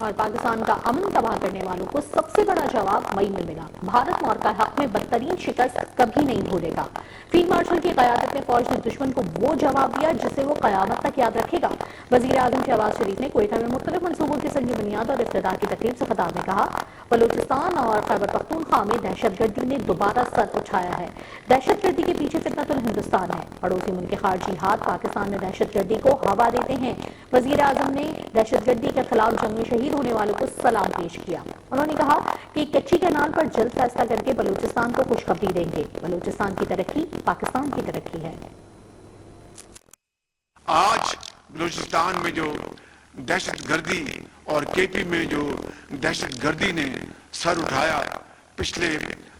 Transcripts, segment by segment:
اور پاکستان کا امن تباہ کرنے والوں کو سب سے بڑا جواب مئی میں ملا۔ بھارت مور کا حق میں بدترین شکست کبھی نہیں بھولے گا۔ فیلڈ مارشل کی قیادت میں فوج نے دشمن کو وہ جواب دیا جسے وہ قیامت تک یاد رکھے گا۔ وزیر اعظم شہباز شریف نے کوئٹہ میں مختلف منصوبوں کی سنگ بنیاد اور افتتاح کی تقریب سے خطاب میں کہا، بلوچستان اور خیبر پختونخوا میں دہشت گردی نے دوبارہ سر اٹھایا ہے۔ دہشت گردی کے پیچھے فتنۃ الہندوستان ہے۔ پڑوسی ملک کے خارجی ہاتھ پاکستان میں دہشت گردی کو ہوا دیتے ہیں۔ وزیر اعظم نے دہشت گردی کے خلاف جنگ میں شہید ہونے والوں کو سلام پیش کیا۔ انہوں نے کہا کہ کچی کینال پر جلد فیصلہ کر کے بلوچستان کو خوشخبری دیں گے۔ بلوچستان کی ترقی پاکستان کی ترقی ہے۔ آج بلوچستان میں جو دہشت گردی اور کے پی میں جو دہشت گردی نے سر اٹھایا پچھلے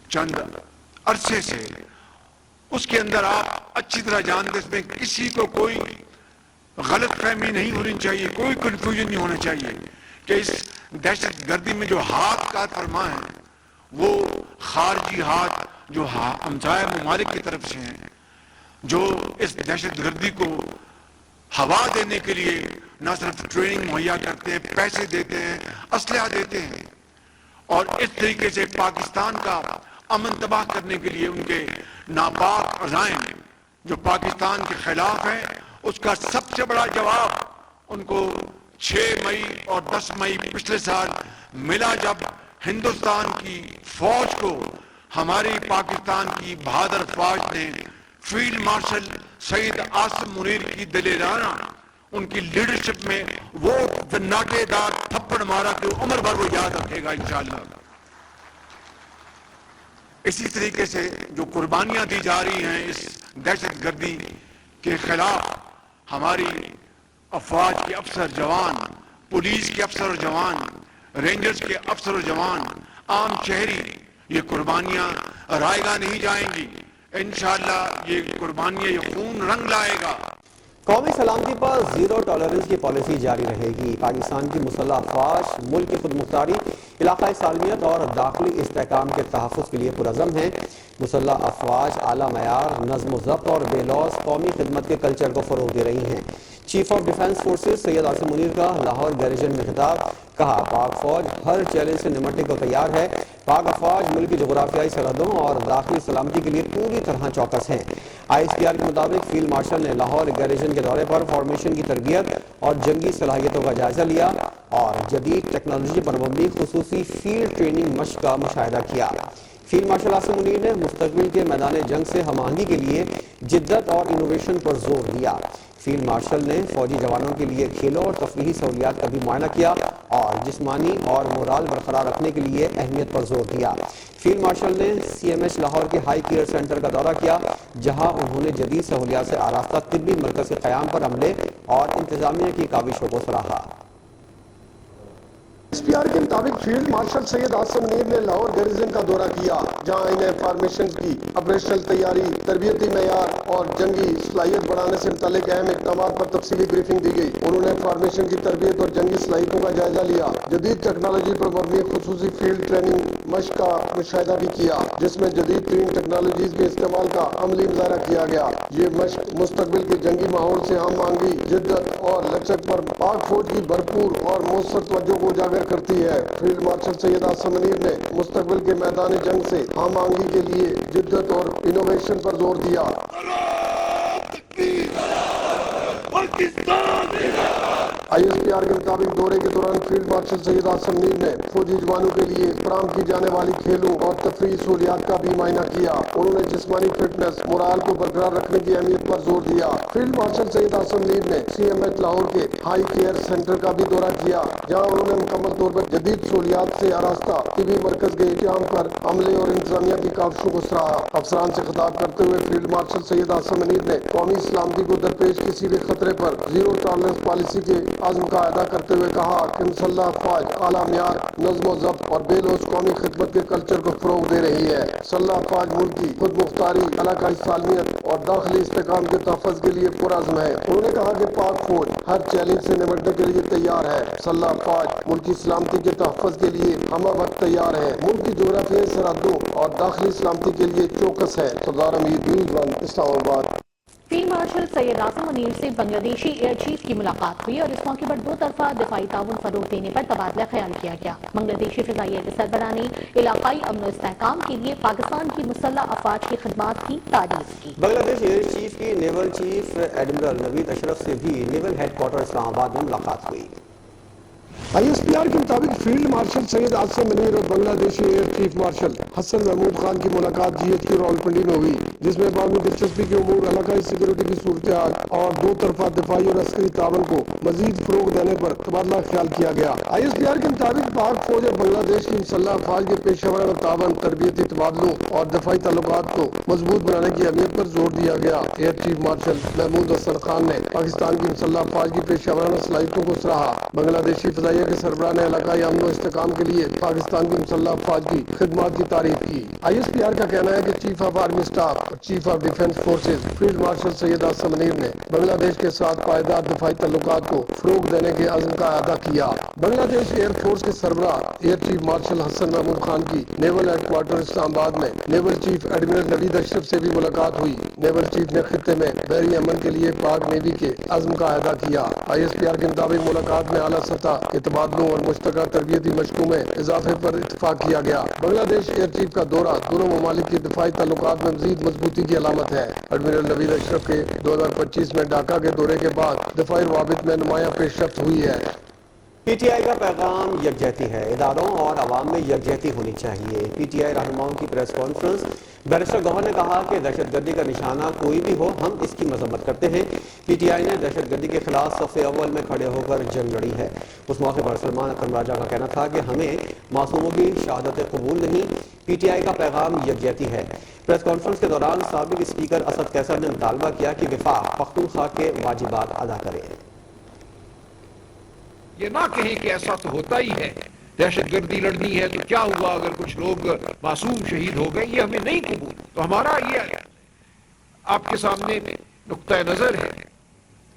چند عرصے سے، اس کے اندر آپ اچھی طرح جانتے اس میں کسی کو کوئی غلط فہمی نہیں ہونی چاہیے، کوئی کنفیوژن نہیں ہونا چاہیے کہ اس دہشت گردی میں جو ہاتھ کا فرما ہے وہ خارجی ہاتھ جو ہمسایہ ممالک کی طرف سے ہیں، جو اس دہشت گردی کو ہوا دینے کے لیے نہ صرف ٹریننگ مہیا کرتے ہیں، پیسے دیتے ہیں، اسلحہ دیتے ہیں، اور اس طریقے سے پاکستان کا امن تباہ کرنے کے لیے ان کے ناپاک عزائم جو پاکستان کے خلاف ہیں، اس کا سب سے بڑا جواب ان کو 6 مئی اور 10 مئی پچھلے سال ملا، جب ہندوستان کی فوج کو ہماری پاکستان کی بہادر فوج نے فیلڈ مارشل سید عاصم منیر کی دلیرانہ ان کی لیڈرشپ میں وہ ناٹے دار تھپڑ مارا کہ عمر بھر وہ یاد رکھے گا انشاءاللہ۔ اسی طریقے سے جو قربانیاں دی جا رہی ہیں اس دہشت گردی کے خلاف، ہماری افواج کے افسر جوان، پولیس کے افسر و جوان، رینجرز کے افسر و جوان، عام شہری، یہ قربانیاں رائیگاں نہیں جائیں گی۔ انشاءاللہ یہ قربانیاں، یہ خون رنگ لائے گا۔ قومی سلامتی پر زیرو ٹالرنس کی پالیسی جاری رہے گی۔ پاکستان کی مسلح افواج ملک کی خود مختاری، علاقائی سالمیت اور داخلی استحکام کے تحفظ کے لیے پرعزم ہیں۔ مسلح افواج اعلیٰ معیار، نظم و ضبط اور بے لوث قومی خدمت کے کلچر کو فروغ دے رہی ہیں۔ Chief of defence forces Syed Asim Munir کا لاہور گیریجن میں خطاب، کہا پاک فوج ہر چیلنج سے نمٹنے کو تیار ہے۔ پاک افواج ملک کی جغرافیائی سرحدوں اور داخلی سلامتی کے لیے پوری طرح چوکس ہیں۔ آئی ایس پی آر کے مطابق فیلڈ مارشل نے لاہور گیریجن کے دورے پر فارمیشن کی تربیت اور جنگی صلاحیتوں کا جائزہ لیا اور جدید ٹیکنالوجی پر مبنی خصوصی فیلڈ ٹریننگ مشق کا مشاہدہ کیا۔ فیلڈ مارشل عاصم منیر نے مستقبل کے میدان جنگ سے ہم آہنگی کے لیے جدت اور انوویشن پر زور دیا۔ فیلڈ مارشل نے فوجی جوانوں کے لیے کھیلوں اور تفریحی سہولیات کا بھی معائنہ کیا اور جسمانی اور مورال برقرار رکھنے کے لیے اہمیت پر زور دیا۔ فیلڈ مارشل نے سی ایم ایچ لاہور کے ہائی کیئر سینٹر کا دورہ کیا، جہاں انہوں نے جدید سہولیات سے آراستہ طبی مرکز کے قیام پر عملے اور انتظامیہ کی کاوشوں کو سراہا۔ ایس پی آر کے مطابق فیلڈ مارشل سید عاصم منیر نے لاہور گیریجن کا دورہ کیا، جہاں انہیں فارمیشن کی آپریشنل تیاری، تربیتی معیار اور جنگی صلاحیت بڑھانے سے متعلق اہم اقدامات پر تفصیلی بریفنگ دی گئی۔ انہوں نے فارمیشن کی تربیت اور جنگی صلاحیتوں کا جائزہ لیا۔ جدید ٹیکنالوجی پر مبنی خصوصی فیلڈ ٹریننگ مشق کا مشاہدہ بھی کیا، جس میں جدید ترین ٹیکنالوجیز کے استعمال کا عملی مظاہرہ کیا گیا۔ یہ مشق مستقبل کے جنگی ماحول سے ہم آہنگی، جدت اور لچک پر پاک فوج کی بھرپور اور مؤثر توجہ کو اجاگر کرتی ہے۔ فیلڈ مارشل سید عاصم منیر نے مستقبل کے میدان جنگ سے ہم آہنگی کے لیے جدت اور انوویشن پر زور دیا۔ آئی ایس پی آر کے مطابق دورے کے دوران فیلڈ مارشل سید عاصم منیر نے فوجی جوانوں کے لیے فراہم کی جانے والی کھیلوں اور تفریحی سہولیات کا بھی معائنہ کیا۔ انہوں نے جسمانی فٹنس، مورال کو برقرار رکھنے کی اہمیت پر زور دیا۔ فیلڈ مارشل سید عاصم منیر نے سی ایم ایچ لاہور کے ہائی کیئر سینٹر کا بھی دورہ کیا، جہاں انہوں نے مکمل طور پر جدید سہولیات سے آراستہ طبی مرکز کے قیام پر عملے اور انتظامیہ کی کاوشوں کو سراہا۔ افسران سے خطاب کرتے ہوئے فیلڈ مارشل سید عاصم منیر نے قومی سلامتی کو درپیش کسی بھی خطرے پر زیرو ٹالرنس پالیسی کے عزم کا اعادہ کرتے ہوئے کہا کہ مسلح افواج اعلیٰ معیار، نظم و ضبط اور بے لوث قومی خدمت کے کلچر کو فروغ دے رہی ہے۔ مسلح افواج ملک کی خود مختاری، علاقائی سالمیت اور داخلی استحکام کے تحفظ کے لیے پرعزم ہے۔ انہوں نے کہا کہ پاک فوج ہر چیلنج سے نمٹنے کے لیے تیار ہے۔ مسلح افواج ملک کی سلامتی کے تحفظ کے لیے ہمہ وقت تیار ہے، ملک کی جغرافیائی سرحدوں اور داخلی سلامتی کے لیے چوکس ہے۔ سردار امیر، نیوز ون، اسلام آباد۔ फील्ड मार्शल सैयद आसिम मुनीर से बांग्लादेशी एयर चीफ की मुलाकात हुई और इस मौके पर दो तरफा दिफाई ताउन फरोग देने पर तबादला ख्याल किया गया। बांग्लादेशी फिजाइया के सरबराह ने इलाकाई अमन इस्तेहकाम के लिए पाकिस्तान की मुसल्लह अफवाज की खिदमात की तारीफ की। बांग्लादेश एयर चीफ की naval chief admiral Naveed Ashraf से भी नेवल हेडक्वार्टर इस्लामाबाद में मुलाकात हुई। ISPR के मुताबिक फील्ड मार्शल सैयद आसिम मुनीर और Bangladeshi air chief marshal Hasan Mahmood Khan की मुलाकात GH की रावलपिंडी में हुई, जिसमें बामी दिलचस्पी के उमूर, इलाकाई सिक्योरिटी की सूरत हाल और दो तरफा दिफाई और अस्करी तावन को मजीद फरोग देने पर तबादला ख्याल किया गया। ISPR के मुताबिक पाक फौज और बांग्लादेश की मुसल्लह अफवाज के पेशेवराना तावन, तरबियती तबादलों और दफाई ताल्लुकात को मजबूत बनाने की अहमियत पर जोर दिया गया। Air chief marshal Mahmood Hasan Khan ने पाकिस्तान की मुसल्लह अफवाज की पेशेवराना सलाहियतों को सराहा। बांग्लादेशी फिजाइया के सरबराह ने इलाकाई अमन इस्तेहकाम के लिए पाकिस्तान की मुसल्लह अफवाज की खिदमत की तारीफ की। ISPR का कहना है कि चीफ ऑफ आर्मी स्टाफ और chief of defence forces field marshal Syed Asim Munir ने बांग्लादेश के साथ पायदार दिफाई ताल्लुकात को फरोग देने के अज़्म का अदा किया। बांग्लादेश एयर फोर्स के सरबराह air chief marshal Hasan Mahmood Khan की नेवल हेडक्वार्टर इस्लामाबाद में naval chief admiral Naveed Ashraf से भी मुलाकात हुई। नेवल चीफ ने खित्ते में बहरी अमन के लिए पाक नेवी के अज़्म का अदा किया। ISPR के मुताबिक मुलाकात में आला सतह के तबादलों और मुश्तरका तरबियती मशकों में इजाफे पर इत्तफाक किया गया। बांग्लादेश एयर चीफ का दौरा दोनों ममालिक की दिफाई ताल्लुकात में मजीद मजबूती की अलामत है। एडमिरल नवीद अशरफ के 2025 में ढाका के दौरे के बाद दिफाई रवाबित में नुमाया पेशरफ्त हुई है। PTI का पैगाम यकजहती है, इदारों और अवाम में यकजहती होनी चाहिए। PTI रहनुमाओं की प्रेस कॉन्फ्रेंस। बैरिस्टर गौहर ने कहा कि दहशतगर्दी का निशाना कोई भी हो, हम इसकी मजम्मत करते हैं। PTI ने दहशतगर्दी के खिलाफ सफ़े अव्वल में खड़े होकर जंग लड़ी है। उस मौके पर सलमान अकरम राजा का कहना था कि हमें मासूमों की शहादत कबूल नहीं। PTI का पैगाम यकजहती है। प्रेस कॉन्फ्रेंस के दौरान साबिक स्पीकर असद कैसर ने मुतालबा किया कि वफाक पख्तूनख्वा के वाजिबात अदा करे। ये ना कहें कि ऐसा तो होता ही है, दहशतगर्दी लड़नी है तो क्या हुआ अगर कुछ लोग मासूम शहीद हो गए, ये हमें नहीं कबूल। तो हमारा ये आपके सामने नुक्ता नजर है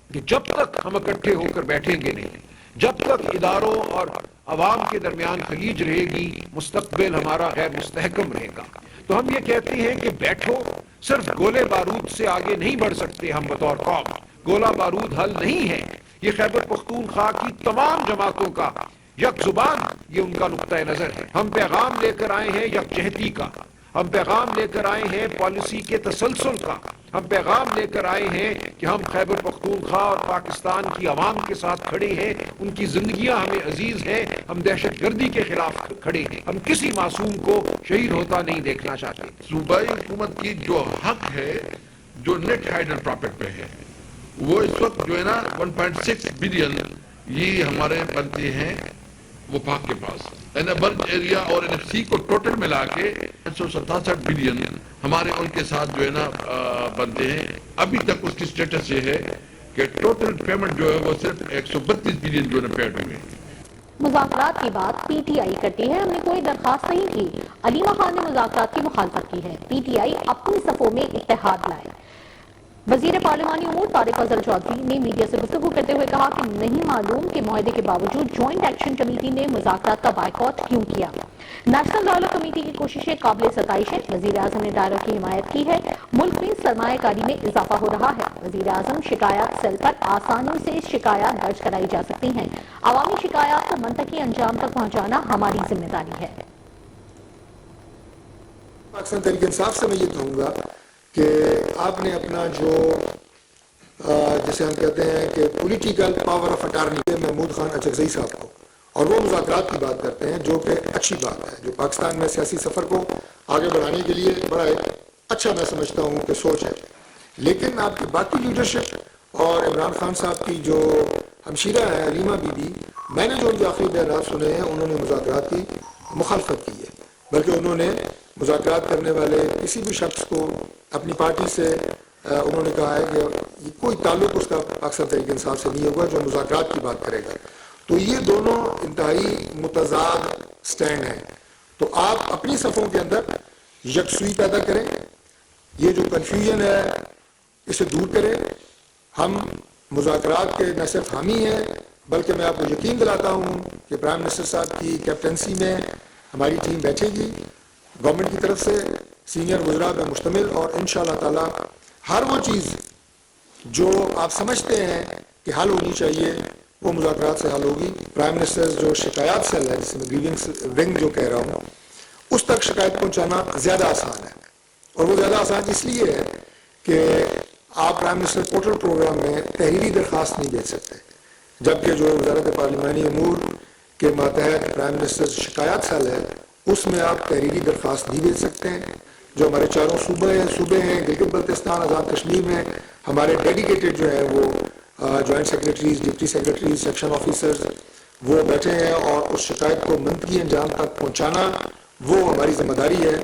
कि जब तक हम इकट्ठे होकर बैठेंगे नहीं, जब तक इदारों और अवाम के दरमियान खलीज रहेगी, मुस्तकबिल हमारा गैर मुस्तहकम रहेगा। तो हम ये कहते हैं कि बैठो, सिर्फ गोले बारूद से आगे नहीं बढ़ सकते हम बतौर कौम। गोला बारूद हल नहीं है। ये खैबर पख्तूनख्वा की तमाम जमातों का यक जुबान ये उनका नुक्ता नजर है। हम पैगाम लेकर आए हैं यकजहती का, हम पैगाम लेकर आए हैं पॉलिसी के तसलसल का, हम पैगाम लेकर आए हैं कि हम खैबर पख्तूनख्वा और पाकिस्तान की आवाम के साथ खड़े हैं, उनकी जिंदगियां हमें अजीज हैं, हम दहशतगर्दी के खिलाफ खड़े हैं, हम किसी मासूम को शहीद होता नहीं देखना चाहते। सूबाई हुकूमत की जो हक है, जो नेट हाइडल प्रॉफिट पे है, वो इस वक्त जो है ना 1.6 बिलियन ये हमारे बनते हैं वफाक के पास। बल्क एरिया और NFC को टोटल मिला के 167 बिलियन हमारे उनके साथ जो है ना बनते हैं। अभी तक उसकी स्टेटस ये है कि टोटल पेमेंट जो है वो सिर्फ 132 बिलियन जो है पेड हुए। मुज़ाकरात की बात PTI करती है, हमने कोई दरखास्त नहीं की। अलीमा खान ने मुज़ाकरात की मुखालफत की है। PTI अपनी सफ़ों में इत्तेहाद लाए। वजीर पार्लिमानी उमूर तारिक फजल चौधरी ने मीडिया से गुफ्तगू करते हुए कहा कि नहीं मालूम कि मुआहदे के बावजूद ज्वाइंट एक्शन कमेटी ने मुज़ाकरात का बायकॉट क्यों किया। नेशनल डायलॉग कमेटी की कोशिशें काबिल सताइश है। वजीर आजम ने डायलॉग की हिमायत की है। मुल्क में सरमायाकारी में इजाफा हो रहा है। वजीर आजम शिकायत सेल पर आसानी से शिकायत दर्ज कराई जा सकती हैं। अवामी शिकायत को मंतकी अंजाम तक पहुँचाना हमारी जिम्मेदारी है। पाकिस्तान तहरीक इंसाफ से मैं ये कहूँगा कि आपने अपना जो जैसे हम कहते हैं कि political power of attorney Mahmood Khan Achakzai Sahab को, और वो मुज़ाकरात की बात करते हैं जो कि अच्छी बात है, जो पाकिस्तान में सियासी सफ़र को आगे बढ़ाने के लिए बड़ा एक अच्छा मैं समझता हूँ कि सोच है। लेकिन आपकी बाकी लीडरशिप और इमरान खान साहब की जो हमशीरा है अलीमा बीबी, मैंने जो उनके आखिरी बयान सुने हैं, उन्होंने मुज़ाकरात की मुखालफत की है, बल्कि उन्होंने मुज़ाकरात करने वाले किसी भी शख्स को अपनी पार्टी से उन्होंने कहा है कि कोई ताल्लुक उसका पाकिस्तान तहरीक इंसाफ से नहीं होगा जो मुज़ाकरात की बात करेगा। तो ये दोनों इंतहाई मुतज़ाद स्टैंड हैं। तो आप अपनी सफ़ों के अंदर यकसुई पैदा करें, ये जो कन्फ्यूजन है इसे दूर करें। हम मुज़ाकरात के न सिर्फ हामी हैं, बल्कि मैं आपको यकीन दिलाता हूँ कि प्राइम मिनिस्टर साहब की कैप्टनसी में हमारी टीम बैठेगी, गवर्नमेंट की तरफ से सीनियर वज़रा पे मुश्तमिल, और इंशाअल्लाह ताला हर वो चीज़ جو آپ سمجھتے ہیں کہ حل ہونی چاہیے وہ مذاکرات سے حل ہوگی. پرائم منسٹر جو شکایات سیل ہے، جس میں گریونس ونگ جو کہہ رہا ہوں، اس تک شکایت پہنچانا زیادہ آسان ہے. اور وہ زیادہ آسان اس لیے ہے کہ آپ پرائم منسٹر پورٹل پروگرام میں تحریری درخواست نہیں بھیج سکتے، جبکہ جو وزارت پارلیمانی امور کے ماتحت پرائم منسٹر شکایات سیل ہے اس میں آپ تحریری درخواست بھی بھیج سکتے ہیں. جو ہمارے چاروں صوبے ہیں گلگت بلتستان، آزاد کشمیر میں ہمارے ڈیڈیکیٹڈ جو ہیں وہ joint secretaries, deputy secretaries, section officers وہ بیٹھے ہیں، اور اس شکایت کو منطقی انجام تک پہنچانا وہ ہماری ذمہ داری ہے.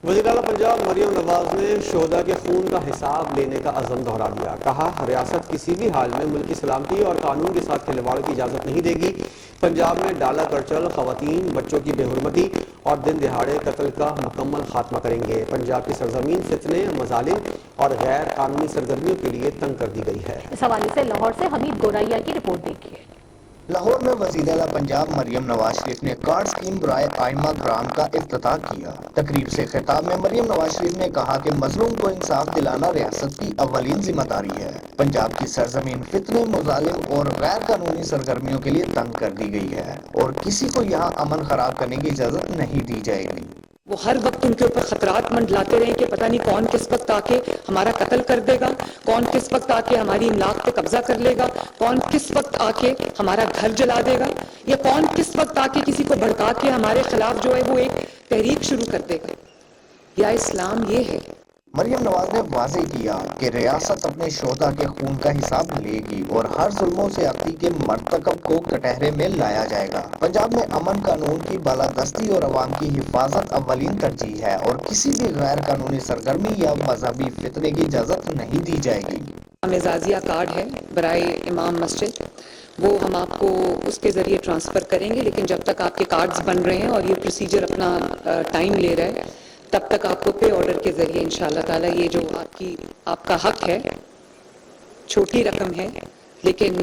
وزیر اعلیٰ پنجاب مریم نواز نے شہداء کے خون کا حساب لینے کا عزم دہرا دیا. کہا ریاست کسی بھی حال میں ملک کی سلامتی اور قانون کے ساتھ کھلواڑ کی اجازت نہیں دے گی. پنجاب میں ڈالا کرچل، خواتین بچوں کی بے حرمتی اور دن دہاڑے قتل کا مکمل خاتمہ کریں گے. پنجاب کی سرزمین فتنے، مظالم اور غیر قانونی سرگرمیوں کے لیے تنگ کر دی گئی ہے. اس حوالے سے لاہور سے حمید گوریا کی رپورٹ دیکھیے. لاہور میں وزیر اعلیٰ پنجاب مریم نواز شریف نے کارڈ اسکیم برائے آئمہ کرام کا افتتاح کیا. تقریب سے خطاب میں مریم نواز شریف نے کہا کہ مظلوم کو انصاف دلانا ریاست کی اولین ذمہ داری ہے. پنجاب کی سرزمین فتنے، مظالم اور غیر قانونی سرگرمیوں کے لیے تنگ کر دی گئی ہے اور کسی کو یہاں امن خراب کرنے کی اجازت نہیں دی جائے گی. وہ ہر وقت ان کے اوپر خطرات منڈلاتے رہیں کہ پتہ نہیں کون کس وقت آ کے ہمارا قتل کر دے گا، کون کس وقت آ کے ہماری املاک پہ قبضہ کر لے گا، کون کس وقت آ کے ہمارا گھر جلا دے گا، یا کون کس وقت آ کے کسی کو بھڑکا کے ہمارے خلاف جو ہے وہ ایک تحریک شروع کر دے گا. یا اسلام یہ ہے. مریم نواز نے واضح کیا کہ ریاست اپنے شہداء کے خون کا حساب لے گی اور ہر ظلم و زیادتی کے مرتکب کو کٹہرے میں لایا جائے گا. پنجاب میں امن قانون کی بالادستی اور عوام کی حفاظت اولین ترجیح ہے اور کسی بھی غیر قانونی سرگرمی یا مذہبی فتنے کی اجازت نہیں دی جائے گی. اعزازیہ کارڈ ہے برائے امام مسجد، وہ ہم آپ کو اس کے ذریعے ٹرانسفر کریں گے، لیکن جب تک آپ کے کارڈز بن رہے ہیں اور یہ پروسیجر اپنا ٹائم لے رہا ہے تب تک آپ کو پے آرڈر کے ذریعے انشاءاللہ تعالیٰ یہ جو آپ کا حق ہے، چھوٹی رقم ہے لیکن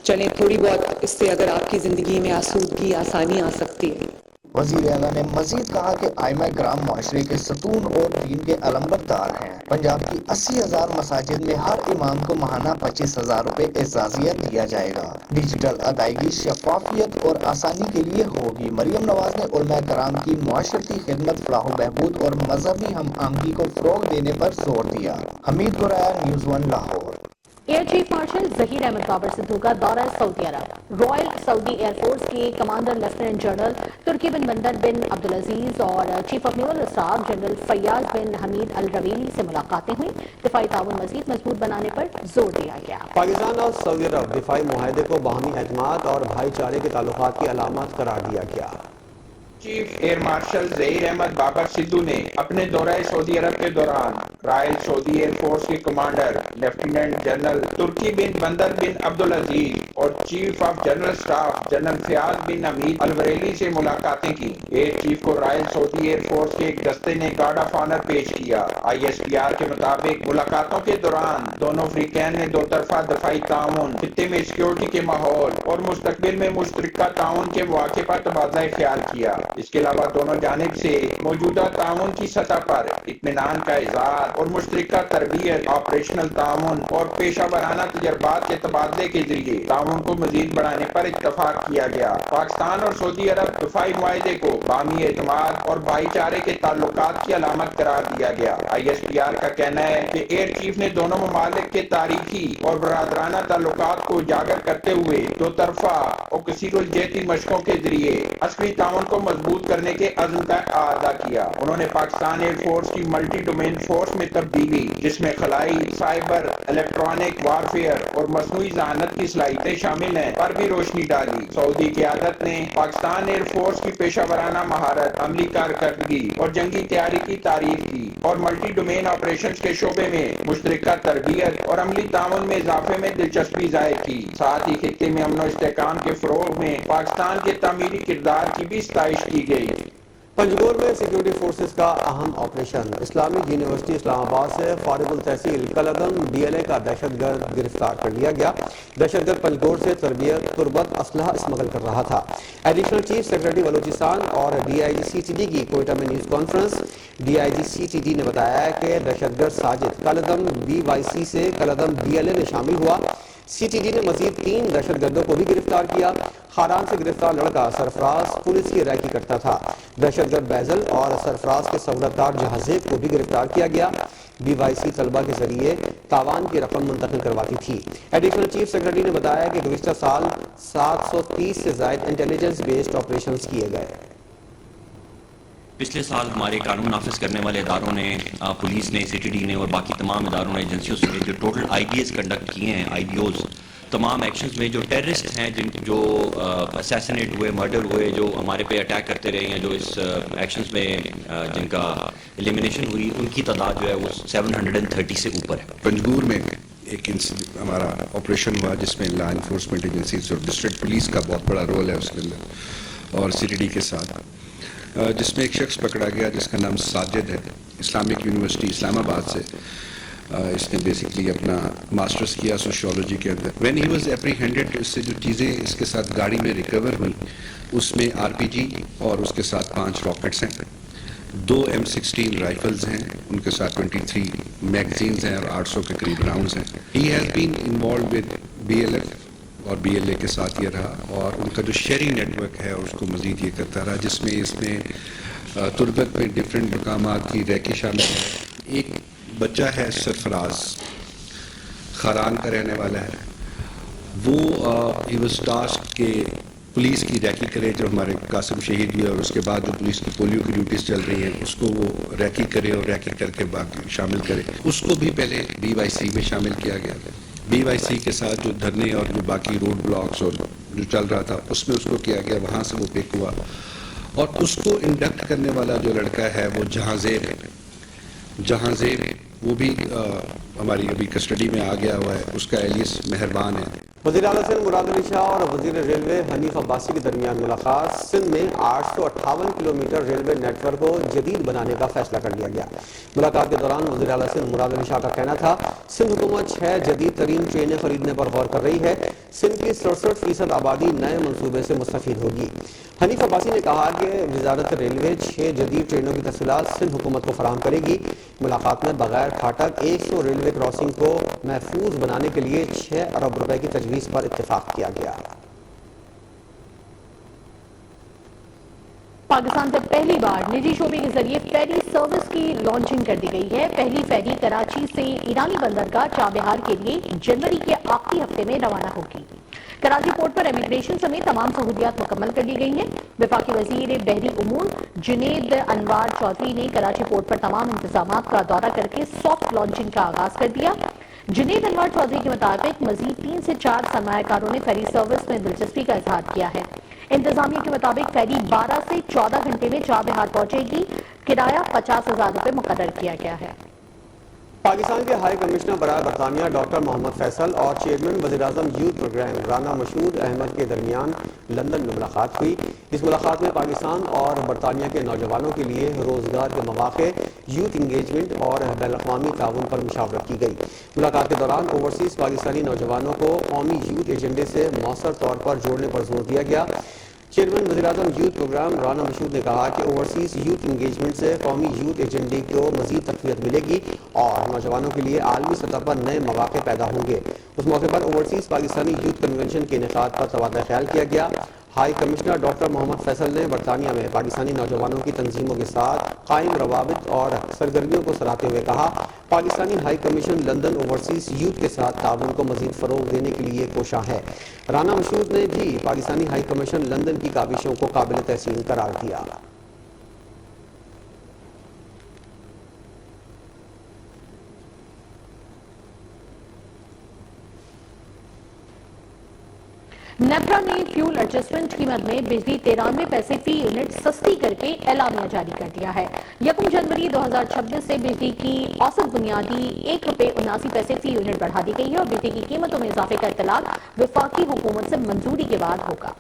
چلیں تھوڑی بہت اس سے اگر آپ کی زندگی میں آسودگی، آسانی آ سکتی ہے. وزیر اعلیٰ نے مزید کہا کہ آئمہ کرام معاشرے کے ستون اور دین کے علمبردار ہیں. پنجاب کی 80,000 مساجد میں ہر امام کو ماہانہ 25,000 روپے اعزازیہ دیا جائے گا. ڈیجیٹل ادائیگی شفافیت اور آسانی کے لیے ہوگی. مریم نواز نے علماء کرام کی معاشرتی خدمت، فلاح و بہبود اور مذہبی ہم آہنگی کو فروغ دینے پر زور دیا. Hameed Goraya, news 1 Lahore. Air chief marshal Zaheer Ahmed Babar Sidhu کا دورہ Saudi Arab. Royal Saudi air force کے commander lieutenant general Turki bin Bandar bin Abdulaziz اور chief of naval staff general Fayyad bin Hamed Alruwaili سے ملاقاتیں ہوئیں. دفاعی تعاون مزید مضبوط بنانے پر زور دیا گیا. پاکستان اور سعودی عرب دفاعی معاہدے کو باہمی اعتماد اور بھائی چارے کے تعلقات کی علامت قرار دیا گیا. Chief air marshal Zaheer Ahmed Babar Sidhu نے اپنے دورہ سعودی عرب کے دوران رائل سعودی ایئر فورس کے commander lieutenant general Turki bin Bandar bin Abdulaziz اور chief of general staff general Fayyad bin Hamed Alruwaili سے ملاقاتیں کی. ایئر چیف کو رائل سعودی ایئر فورس کے ایک دستے نے گارڈ آف آنر پیش کیا. ISPR کے مطابق ملاقاتوں کے دوران دونوں فریقین نے دو طرفہ دفاعی تعاون، خطے میں سیکیورٹی کے ماحول اور مستقبل میں مشترکہ تعاون کے مواقع پر تبادلہ خیال کیا. اس کے علاوہ دونوں جانب سے موجودہ تعاون کی سطح پر اطمینان کا اظہار اور مشترکہ تربیت، آپریشنل تعاون اور پیشہ ورانہ تجربات کے تبادلے کے ذریعے تعاون کو مزید بڑھانے پر اتفاق کیا گیا. پاکستان اور سعودی عرب دفاعی معاہدے کو باہمی اعتماد اور بھائی چارے کے تعلقات کی علامت قرار دیا گیا. ISPR کا کہنا ہے کہ ایئر چیف نے دونوں ممالک کے تاریخی اور برادرانہ تعلقات کو اجاگر کرتے ہوئے دو طرفہ اور کثیر الجہتی مشقوں کے ذریعے عسکری تعاون کو مضبوط کرنے کے عزم کا اعادہ کیا. انہوں نے پاکستان ایئر فورس کی ملٹی ڈومین فورس میں تبدیلی، جس میں خلائی، سائبر، الیکٹرانک وارفیئر اور مصنوعی ذہانت کی صلاحیتیں شامل ہیں، پر بھی روشنی ڈالی. سعودی قیادت نے پاکستان ایئر فورس کی پیشہ ورانہ مہارت، عملی کارکردگی اور جنگی تیاری کی تعریف کی اور ملٹی ڈومین آپریشنز کے شعبے میں مشترکہ تربیت اور عملی تعاون میں اضافے میں دلچسپی ظاہر کی. ساتھ ہی خطے میں امن و استحکام کے فروغ میں پاکستان کے تعمیری کردار کی بھی ستائش کی گئی. पंजगोर में सिक्योरिटी फोर्सेस का अहम ऑपरेशन। इस्लामिक यूनिवर्सिटी इस्लाम आबाद से फारिगुल तहसील कलदम DLA का दहशतगर्द गिरफ्तार कर लिया गया। दहशतगर्द पंजगोर से तुर्बत असलहा स्मगल कर रहा था। एडिशनल चीफ सेक्रेटरी बलूचिस्तान और DIG CTD की कोयटा में न्यूज कॉन्फ्रेंस। DIG CTD ने बताया कि दहशतगर्द साजिद कलदम BYC से कलदम DLA में शामिल हुआ। CTD ने मजीद 3 दहशतगर्दों को भी गिरफ्तार किया। खारान से गिरफ्तार लड़का सरफराज पुलिस की रैकी करता था। दहशतगर्द बैजल और सरफराज के सवलतदार जहाजेब को भी गिरफ्तार किया गया। BYC तलबा के जरिए तावान की रकम मुंतकिल करवाती थी। एडिशनल चीफ सेक्रेटरी ने बताया कि गुज़िश्ता साल 730 से ज़ायद इंटेलिजेंस बेस्ड ऑपरेशन किए गए। पिछले साल हमारे कानून नाफिज करने वाले इदारों ने, पुलिस ने, CTD ने और बाकी तमाम इदारों ने, एजेंसियों से जो टोटल IBAs कंडक्ट किए हैं, IBOs, तमाम एक्शंस में जो टेररिस्ट हैं, जो असैसिनेट हुए, मर्डर हुए, जो हमारे पे अटैक करते रहे हैं, जो इस एक्शंस में जिनका एलिमिनेशन हुई, उनकी तादाद जो है वो 730 से ऊपर है। पंजगूर में एक हमारा ऑपरेशन हुआ जिसमें लॉ इन्फोर्समेंट एजेंसीज और डिस्ट्रिक्ट पुलिस का बहुत बड़ा रोल है उसके अंदर, और CTD के साथ, जिसमें एक शख्स पकड़ा गया जिसका नाम साजिद है, इस्लामिक यूनिवर्सिटी इस्लामाबाद से। इसने बेसिकली अपना मास्टर्स किया सोशियोलॉजी के अंदर। व्हेन ही वाज एप्रीहेंडेड, इससे जो चीज़ें इसके साथ गाड़ी में रिकवर हुई उसमें RPG और उसके साथ 5 रॉकेट्स हैं, 2 M16 राइफल्स हैं, उनके साथ 23 मैगजीन्स हैं और 800 के करीब राउंड्स हैं। He has been involve with BLF और BLA के साथ ये रहा, और उनका जो शेयरिंग नेटवर्क है उसको मज़ीद ये करता रहा, जिसमें इसमें तुर्बत में डिफरेंट मकामात की रैकी शामिल है। एक बच्चा है सरफराज, खारान का रहने वाला है, वो ही वाज टास्क्ड के पुलिस की रैकी करे। जब हमारे कासिम शहीद हुए और उसके बाद जो पुलिस की पोलियो की ड्यूटीज़ चल रही हैं उसको वो रैकी करे और रैकी करके बाकी शामिल करे। उसको भी पहले BYC में शामिल किया गया। BYC के साथ जो धरने और जो बाकी रोड ब्लॉक्स और जो चल रहा था उसमें उसको किया गया, वहाँ से वो पिक हुआ, और उसको इंडक्ट करने वाला जो लड़का है वो जहाजेब है। जहाजेब वो भी हमारी अभी कस्टडी में आ गया हुआ है, उसका एलियस मेहरबान है। वज़ीर आला सिंध मुराद अली शाह और वज़ीर रेलवे हनीफ अब्बासी के दरमियान मुलाकात। सिंध में 858 किलोमीटर रेलवे नेटवर्क को जदीद बनाने का फैसला कर लिया गया। मुलाकात के दौरान वज़ीर आला सिंध मुराद अली शाह का कहना था सिंध हुकूमत 6 जदीद तरीन ट्रेनें खरीदने पर गौर कर रही है। सिंध की 67% आबादी नए मनसूबे से मुस्तफीद होगी। हनीफ अब्बासी ने कहा कि वजारत रेलवे 6 जदीद ट्रेनों की तफसीलात सिंध हुकूमत को फराहम करेगी। मुलाकात में बगैर फाटक 100 रेलवे क्रॉसिंग को महफूज बनाने के लिए 6 अरब रुपए की तजवीज़ पर इत्तेफाक किया गया। पाकिस्तान से पहली बार निजी शोबे के जरिए फेरी सर्विस की लॉन्चिंग कर दी गई है। पहली फेरी कराची से ईरानी बंदरगाह चाबहार के लिए जनवरी के आखिरी हफ्ते में रवाना होगी। कराची पोर्ट पर इमिग्रेशन समेत तमाम सहूलियात मुकम्मल कर ली गई हैं। वफाकी वजीर बहरी उमूर जुनेद अनवार चौधरी ने कराची पोर्ट पर तमाम इंतजाम का दौरा करके सॉफ्ट लॉन्चिंग का आगाज कर दिया। जुनेद अनवार चौधरी के मुताबिक मजीद 3 से 4 सरमायाकारों ने फेरी सर्विस में दिलचस्पी का इजहार किया है। इंतजामिया के मुताबिक फेरी 12 से 14 घंटे में चाबहार पहुंचेगी। किराया 50,000 रुपए मुकर्रर किया गया है। पाकिस्तान के हाई कमिश्नर बराए बरतानिया डॉक्टर मोहम्मद फैसल और चेयरमैन वज़ीर-ए-आज़म यूथ प्रोग्राम राना मशहूद अहमद के दरमियान लंदन में मुलाकात हुई। इस मुलाकात में पाकिस्तान और बरतानिया के नौजवानों के लिए रोजगार के मौके, यूथ इंगेजमेंट और बैनुल-अक़वामी ताउन पर मुशावरत की गई। मुलाकात के दौरान ओवरसीज पाकिस्तानी नौजवानों को कौमी यूथ एजेंडे से मौसर तौर पर जोड़ने पर जोर दिया गया। चेयरमैन वज़ीर-ए-आज़म यूथ प्रोग्राम राना मशहूद ने कहा कि ओवरसीज यूथ इंगेजमेंट से कौमी यूथ एजेंडे को मज़ीद तक़वियत मिलेगी और नौजवानों के लिए आलमी सतह पर नए मौके पैदा होंगे। उस मौके पर ओवरसीज पाकिस्तानी यूथ कन्वेंशन के इनेकाद पर तबादला ख्याल किया गया। High commissioner doctor Mohammad Faisal ने बरतानिया में पाकिस्तानी नौजवानों की तंजीमों के साथ कायम रवाबित और सरगर्मियों को सराहते हुए कहा Pakistani high commission London overseas youth के साथ ताउन को मजीद फरोग देने के लिए कोशा है। राना मशहूद ने भी पाकिस्तानी हाई कमीशन लंदन की काबिशों को काबिल तहसीन करार दिया। नेप्रा ने फ्यूल एडजस्टमेंट कीमत में बिजली 93 पैसे फी यूनिट सस्ती करके एलानिया जारी कर दिया है। 1 जनवरी 2026 से बिजली की औसत बुनियादी ₹1.79 फी यूनिट बढ़ा दी गई है और बिजली की कीमतों में इजाफे का इत्तलाक वफाकी हुकूमत से मंजूरी के बाद होगा।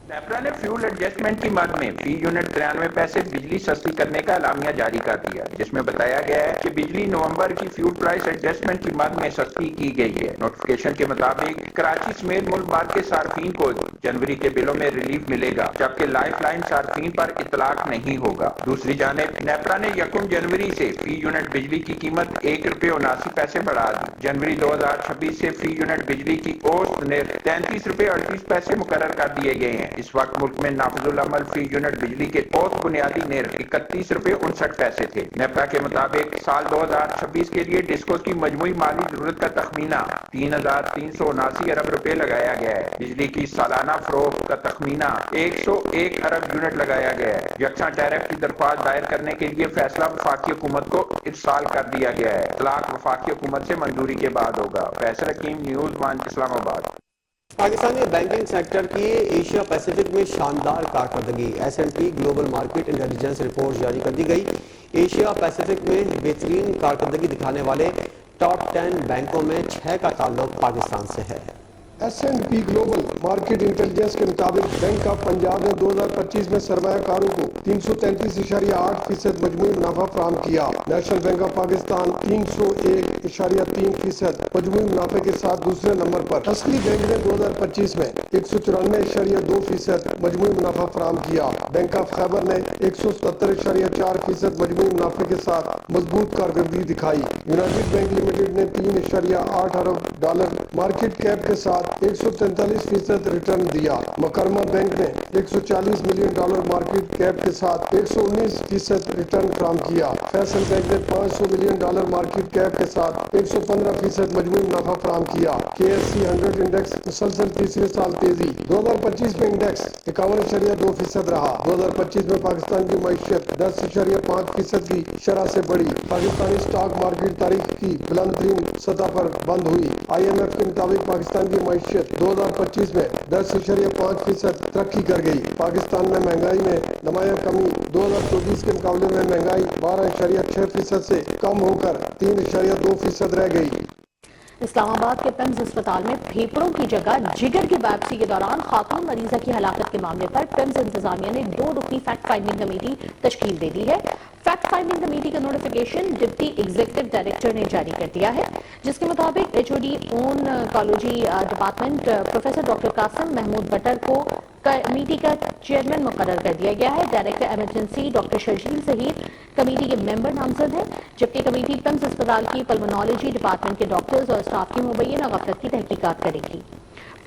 नेपरा ने फ्यूल एडजस्टमेंट की मद में फी यूनिट 93 पैसे बिजली सस्ती करने का एलामिया जारी कर दिया, जिसमें बताया गया है कि बिजली नवंबर की फ्यूल प्राइस एडजस्टमेंट की मद में सस्ती की गई है। नोटिफिकेशन के मुताबिक कराची समेत मुल्क भर के सार्फिन को जनवरी के बिलों में रिलीफ मिलेगा, जबकि लाइफ लाइन सार्फिन पर इतलाक नहीं होगा। दूसरी जानिब नेपरा ने 1 जनवरी से फी यूनिट बिजली की कीमत ₹1.79 बढ़ा दी। जनवरी 2026 से फी यूनिट बिजली की औसत निर्ख ₹33.38 मुकर्रर कर दिए गए हैं। इस वक्त मुल्क में नाफिजुल अमल फी यूनिट बिजली के औसत बुनियादी निर्ख ₹31.59 थे। नेपरा के मुताबिक साल 2026 के लिए डिस्कोस की मजमूई माली जरूरत का तखमीना 3,379 अरब रुपए लगाया गया है। बिजली की सालाना फरोख्त का तखमीना 101 अरब यूनिट लगाया गया है। यकसा टैरिफ की दरख्वास्त दायर करने के लिए फैसला वफाकी हुकूमत को इरसाल कर दिया गया है। इतलाक वफाकी हुकूमत से मंजूरी के बाद होगा। Faisal Hakeem, news 1 Islamabad. Pakistani banking sector की एशिया पैसिफिक में शानदार कारकर्दगी, S&P global market intelligence report जारी कर दी गई। एशिया पैसिफिक में बेहतरीन कारकर्दगी दिखाने वाले टॉप 10 बैंकों में 6 का ताल्लुक पाकिस्तान से है। S&P ग्लोबल मार्केट इंटेलिजेंस के मुताबिक बैंक ऑफ पंजाब ने 2025 में सरमायाकारों को 333.8% मजमूई मुनाफा फराहम किया। नेशनल बैंक ऑफ पाकिस्तान 301.3% मजमूई मुनाफे के साथ दूसरे नंबर पर। असली बैंक ने 2025 में 194.2% मजमूई मुनाफा फराहम किया। बैंक ऑफ खैबर ने 177.4% मजमूई मुनाफे के साथ मजबूत कारकर्दगी दिखाई। यूनाइटेड बैंक लिमिटेड ने $3.8 अरब मार्केट कैप के साथ 143% रिटर्न दिया। मकरमा बैंक ने $140 मिलियन मार्केट कैप के साथ 119% रिटर्न फराहम किया। फैसल बैंक ने $500 मिलियन मार्केट कैप के साथ 115% मजमूई मुनाफा फराहम किया। KSE 100 इंडेक्स मुसलसल तीसरे साल तेजी। 2025 में इंडेक्स 51.2% रहा। 2025 में पाकिस्तान की मईशत 10.5% की शरह से बढ़ी। पाकिस्तानी स्टॉक मार्केट तारीख की बुलंदतरीन सतह पर बंद हुई। IMF के मुताबिक पाकिस्तान की मईशत 2025 में 10.5% तरक्की कर गई। पाकिस्तान में महंगाई में नुमायां कमी। 2024 के मुकाबले में महंगाई 12.6% से कम होकर 3.2% रह गई। इस्लामाबाद के पिम्स अस्पताल में फेफड़ों की जगह जिगर की बायोप्सी के दौरान खातून मरीजा की हलाकत के मामले पर पिम्स इंतजामिया ने 2 रुकनी फैक्ट फाइंडिंग कमेटी तश्कील दे दी है। फैक्ट फाइंडिंग कमेटी का नोटिफिकेशन डिप्टी एग्जीक्यूटिव डायरेक्टर ने जारी कर दिया है, जिसके मुताबिक HOD oncology department professor doctor Qasim Mahmood Buttar को कमेटी का चेयरमैन मुकर्रर कर दिया गया है। डायरेक्टर एमरजेंसी डॉक्टर शर्जील सहीद कमेटी के मेंबर नामजद है, जबकि कमेटी पिम्स अस्पताल की पल्मोनोलॉजी डिपार्टमेंट के डॉक्टर्स और स्टाफ की मुबैना गफलत की तहकीकात करेगी।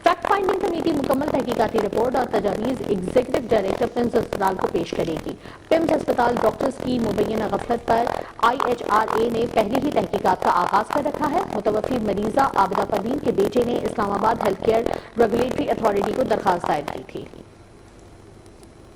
फैक्ट फाइंडिंग कमेटी मुकम्मल तहकीकाती रिपोर्ट और तजावीज़ एग्जीक्यूटिव डायरेक्टर पिम्स अस्पताल को पेश करेगी। पिम्स अस्पताल डॉक्टर्स की मुबैना गफलत पर IHRA ने पहले ही तहकीकात का आगाज कर रखा है। मुतवफ़ी मरीजा आबिदा परवीन के बेटे ने Islamabad health care regulatory authority को दरखास्त दायर की थी।